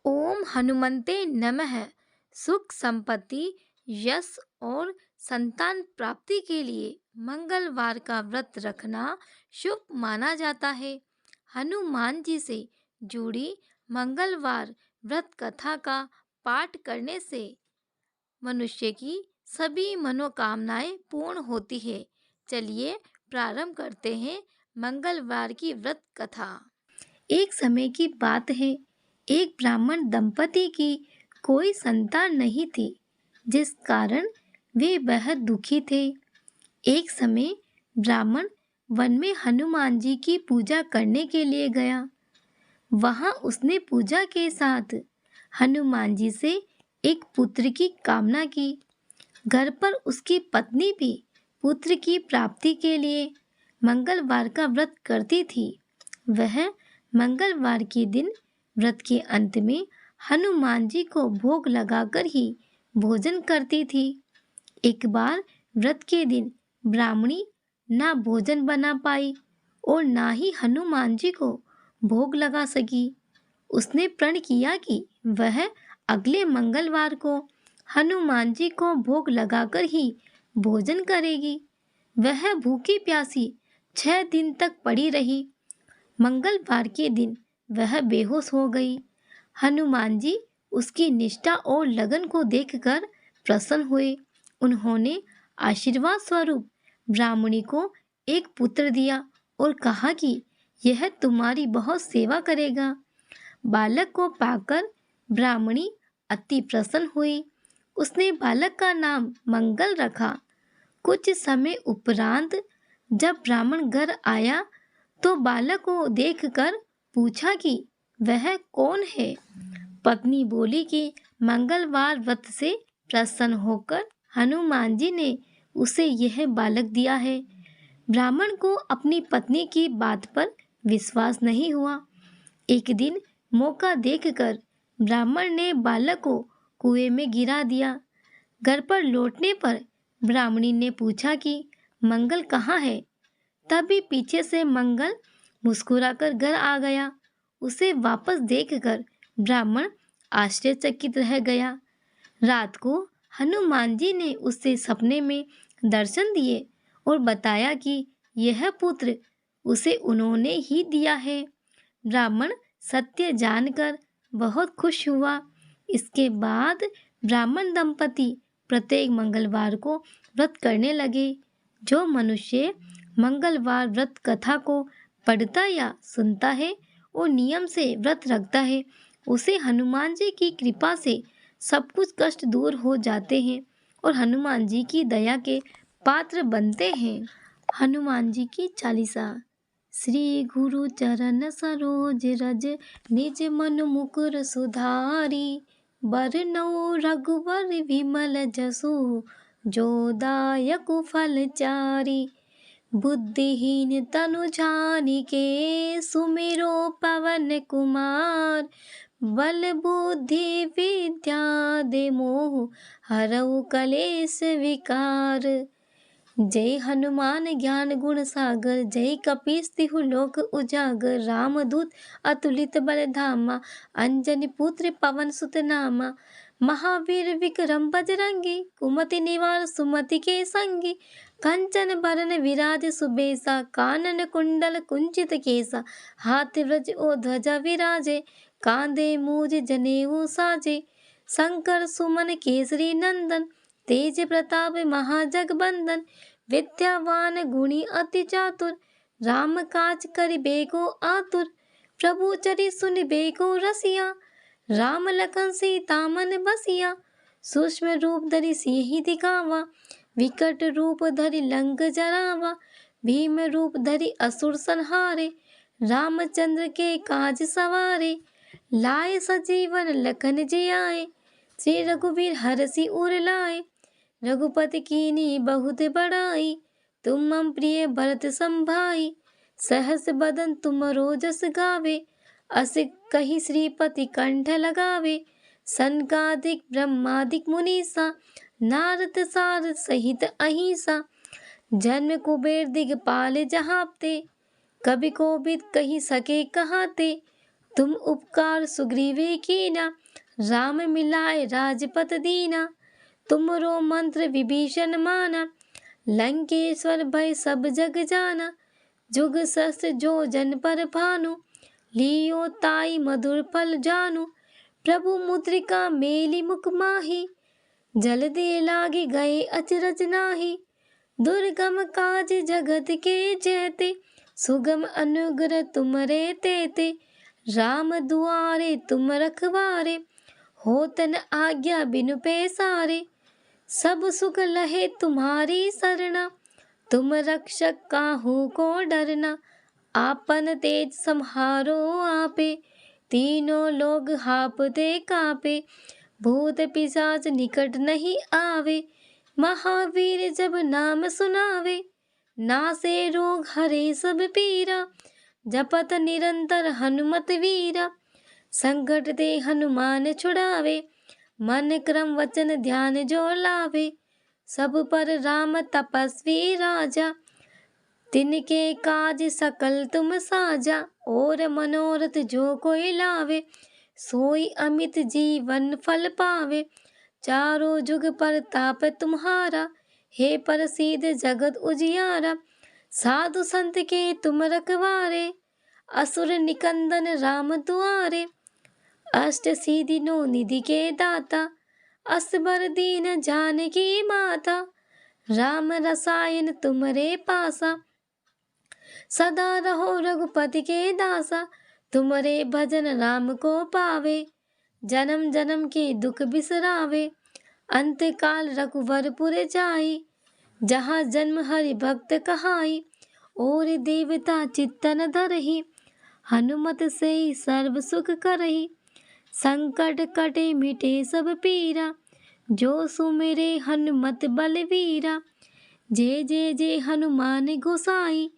ओम हनुमते नमः। सुख संपत्ति, यश और संतान प्राप्ति के लिए मंगलवार का व्रत रखना शुभ माना जाता है। हनुमान जी से जुड़ी मंगलवार व्रत कथा का पाठ करने से मनुष्य की सभी मनोकामनाएं पूर्ण होती है। चलिए प्रारंभ करते हैं मंगलवार की व्रत कथा। एक समय की बात है, एक ब्राह्मण दंपति की कोई संतान नहीं थी, जिस कारण वे बेहद दुखी थे। एक समय ब्राह्मण वन में हनुमान जी की पूजा करने के लिए गया। वहां उसने पूजा के साथ हनुमान जी से एक पुत्र की कामना की। घर पर उसकी पत्नी भी पुत्र की प्राप्ति के लिए मंगलवार का व्रत करती थी। वह मंगलवार के दिन व्रत के अंत में हनुमान जी को भोग लगाकर ही भोजन करती थी। एक बार व्रत के दिन ब्राह्मणी ना भोजन बना पाई और ना ही हनुमान जी को भोग लगा सकी। उसने प्रण किया कि वह अगले मंगलवार को हनुमान जी को भोग लगाकर ही भोजन करेगी। वह भूखी प्यासी 6 दिन तक पड़ी रही। मंगलवार के दिन वह बेहोश हो गई। हनुमान जी उसकी निष्ठा और लगन को देखकर प्रसन्न हुए। उन्होंने आशीर्वाद स्वरूप ब्राह्मणी को एक पुत्र दिया और कहा कि यह तुम्हारी बहुत सेवा करेगा। बालक को पाकर ब्राह्मणी अति प्रसन्न हुई। उसने बालक का नाम मंगल रखा। कुछ समय उपरांत जब ब्राह्मण घर आया तो बालक को देखकर पूछा कि वह कौन है। पत्नी बोली कि मंगलवार व्रत से प्रसन्न होकर हनुमान जी ने उसे यह बालक दिया है। ब्राह्मण को अपनी पत्नी की बात पर विश्वास नहीं हुआ। एक दिन मौका देखकर ब्राह्मण ने बालक को कुएं में गिरा दिया। घर पर लौटने पर ब्राह्मणी ने पूछा कि मंगल कहाँ है। तभी पीछे से मंगल मुस्कुराकर घर आ गया। उसे वापस देखकर ब्राह्मण आश्चर्यचकित रह गया। रात को हनुमान जी ने उससे सपने में दर्शन दिए और बताया कि यह पुत्र उसे उन्होंने ही दिया है। ब्राह्मण सत्य जानकर बहुत खुश हुआ। इसके बाद ब्राह्मण दंपति प्रत्येक मंगलवार को व्रत करने लगे। जो मनुष्य मंगलवार व्रत कथा को पढ़ता या सुनता है और नियम से व्रत रखता है, उसे हनुमान जी की कृपा से सब कुछ कष्ट दूर हो जाते हैं और हनुमान जी की दया के पात्र बनते हैं। हनुमान जी की चालीसा। श्री गुरु चरण सरोज रज, निज मन मुकुर सुधारी। बरनउँ रघुवर विमल जसु, जो दायक फलचारी। बुद्धिहीन तनु जानिके, सुमिरो पवन कुमार। बल बुद्धि विद्या दे मोह, हरऊ कलेश विकार। जय हनुमान ज्ञान गुण सागर, जय कपीस तिहु लोक उजागर। रामदूत अतुलित बल धामा, अंजनी पुत्र पवन सुत नामा। महावीर विक्रम बजरंगी, कुमति निवार सुमति के संगी। कंचन बरन विराज सुबेसा, कानन कुंडल कुंचित केसा। हाथ व्रज ओ ध्वजा विराजे, कांधे मूज जनेऊ साजे। शंकर सुमन केसरी नंदन, तेज प्रताप महाजगबंदन। विद्यावान गुणी अति चातुर, राम काज करिबेको आतुर। प्रभु चरित सुनिबेको रसिया, राम लखन सीता मन बसिया। सूक्ष्म रूप धरि सियहि दिखावा, विकट रूप धरि लंक जरावा। भीम रूप धरि असुर संहारे, रामचंद्र के काज सवारे। लाए सजीवन लखन जियाए, श्री रघुवीर हरषि उर लाए। रघुपति कीन्ही बहुत बड़ाई, तुम मम प्रिय भरत संभाई। सहस बदन तुमरो जस गावे, अस कहि श्रीपति कंठ लगावे। सनकादिक ब्रह्मादिक मुनीसा, नारद सारद सहित अहिसा। जन्म कुबेर दिगपाल जहाते, कवि कोविद कहि सके कहाते। तुम उपकार सुग्रीवे कीना, राम मिलाए राजपत दीना। तुमरो मंत्र विभीषण माना, लंकेश्वर भय सब जग जाना। जुग सहस्त्र जो जन पर भानु, लियो ताई मधुर फल जानू। प्रभु मुद्रिका मेली मुख माही, जल दे लागे गए अचरज नाही। दुर्गम काज जगत के जेते, सुगम अनुग्रह तुमरे तेते। राम दुआरे तुम रखवारे, होतन आज्ञा बिनु पैसारे। सब सुख लहे तुम्हारी सरना, तुम रक्षक काहू को डरना। आपन तेज सम्हारो आपे, तीनों लोग हापते कापे। भूत पिशाच निकट नहीं आवे, महावीर जब नाम सुनावे। नासे रोग हरे सब पीरा, जपत निरंतर हनुमत वीरा। संकट ते हनुमान छुड़ावे, मन क्रम वचन ध्यान जो लावे। सब पर राम तपस्वी राजा, तिनके काज सकल तुम साजा। और मनोरथ जो कोई लावे, सोई अमित जीवन फल पावे। चारों जुग परताप तुम्हारा, हे प्रसिद्ध जगत उजियारा। साधु संत के तुम रखवारे, असुर निकंदन राम दुआरे। अष्ट सिद्धि नौ निधि के दाता, असबर दीन जानकी माता। राम रसायन तुमरे पासा, सदा रहो रघुपति के दासा। तुमरे भजन राम को पावे, जन्म जन्म के दुख बिसरावे। अंत काल रघुवरपुर जाई, जहाँ जन्म हरि भक्त कहाई। और देवता चित्तन धरहि, हनुमत से सर्व सुख करहि। संकट कटे मिटे सब पीरा, जो सुमिरे हनुमत बलवीरा। जय जय जय हनुमान गोसाई,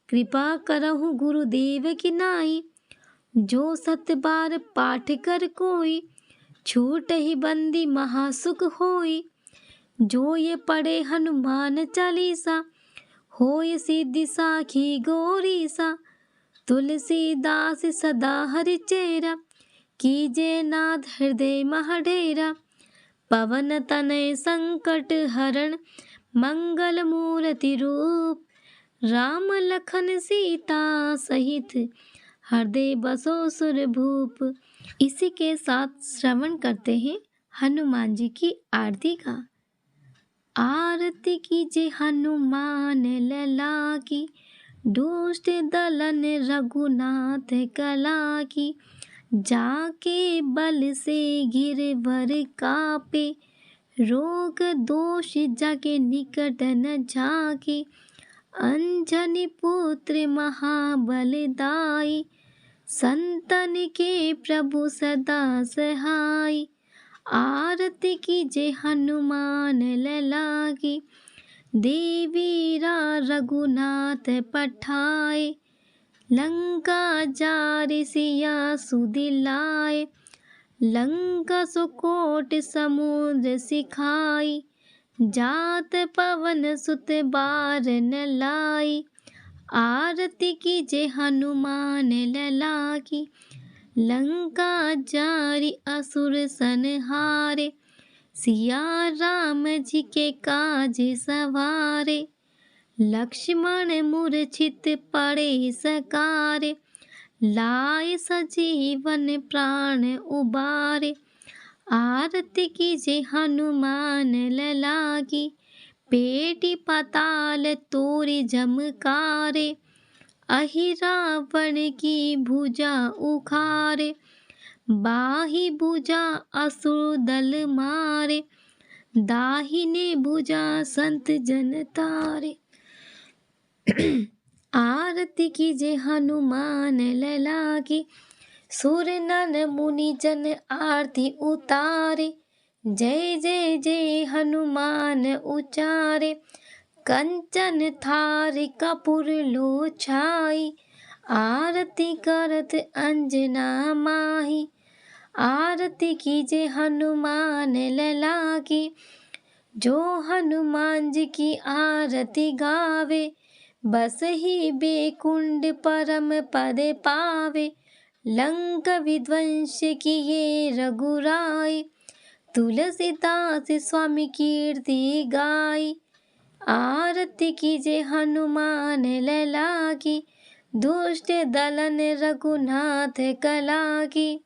कृपा करहु गुरुदेव की नाई। जो सत बार पाठ कर कोई, छूट ही बंदी महासुख होई। जो ये पढ़े हनुमान चालीसा, होय सिद्धि साखी गौरीसा। तुलसीदास सदा हरि चेरा, कीजे नाथ हृदय महडेरा। पवन तनय संकट हरण, मंगल मूर्ति रूप। राम लखन सीता सहित, हृदय बसो सुर भूप। इसी के साथ श्रवण करते हैं हनुमान जी की आरती का। आरती कीजे हनुमान लला की, दुष्ट दलन रघुनाथ कला की। जाके बल से गिरवर कापे, रोग दोष जाके निकट न झाके। अंजनी पुत्र महाबलदाई, संतन के प्रभु सदा सहाय। आरती कीजे हनुमान लला की, देवीरा रघुनाथ पठाए। लंका जारि सिया सुदिलाए, लंका सुकोट समुद्र सिखाई। जात पवन सुत बार न लाई, आरती कीजे हनुमान लला की। लंका जारि असुर संहारे, सिया राम जी के काज सवारे। लक्ष्मण मूर्छित पड़े सकारे, लाए सजीवन प्राण उबारे। आरती कीजे हनुमान लला की, पेटी पाताल तोरी झमकारे। अहि रावण की भुजा उखारे, बाही भुजा असुर दल मारे। दाहिने भुजा संत जन तारे। आरती कीजे हनुमान लला की, सुर नर मुनि जन आरती उतारे। जय जय जय हनुमान उचारे, कंचन थार कपूर लो छाई। आरती करत अंजना माही, आरती कीजे हनुमान लला की। जो हनुमान जी की आरती गावे, बस ही बेकुंड परम पद पावे। लंक विध्वंस किए रघुराई, तुलसीदास स्वामी कीर्ति गाई। आरती कीजे हनुमान लला की, दुष्ट दलन रघुनाथ कला की।